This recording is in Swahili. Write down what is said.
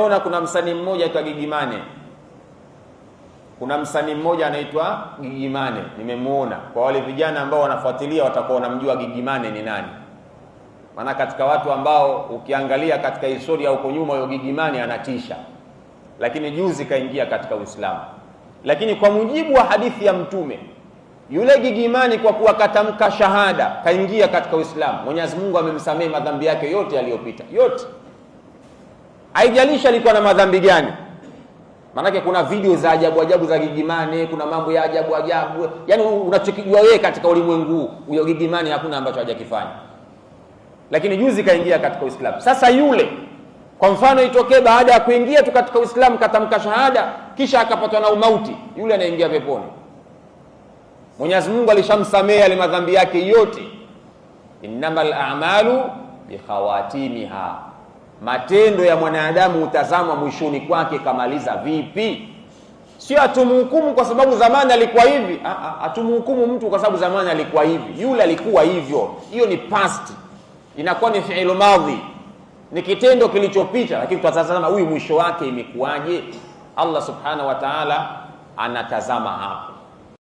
Kuna msanii mmoja anaitwa Gigimane. Kuna msanii mmoja anaitwa Gigimane, nimemuona. Kwa wale vijana ambao wanafuatilia watakuwa wanamjua Gigimane ni nani. Maana katika watu ambao ukiangalia katika historia huko nyuma, huyo Gigimane anatisha. Lakini juzi kaingia katika Uislamu. Lakini kwa mujibu wa hadithi ya Mtume, yule Gigimane kwa kuwa katamka shahada kaingia katika Uislamu, Mwenyezi Mungu amemsamehe madhambi yake yote yaliyopita, yote. Haijalisha alikuwa na madhambi gani. Maanake kuna video za ajabu ajabu za Gigimane, kuna mambo ya ajabu ajabu. Yaani unachokijua wewe katika ulimwengu, huyo Gigimane hakuna ambacho hajakifanya. Lakini juzi kaingia katika Uislamu. Sasa yule, kwa mfano itokee baada ya kuingia tu katika Uislamu katamka shahada kisha akapatwa na umauti, yule anaingia peponi. Mwenyezi Mungu alishamsamehe yale madhambi yake yote. Innamal a'malu bikhawatimiha. Matendo ya mwanadamu utazama mwishoni kwake kamaliza vipi. Sio atumhukumu kwa sababu zamani alikuwa hivi. Atumhukumu mtu kwa sababu zamani alikuwa hivi. Yule alikuwa hivyo. Hiyo ni past. Inakuwa ni fi'il madhi. Ni kitendo kilichopita, lakini tutazama huyu mwisho wake imekuwaje. Allah subhanahu wa ta'ala anatazama hapo.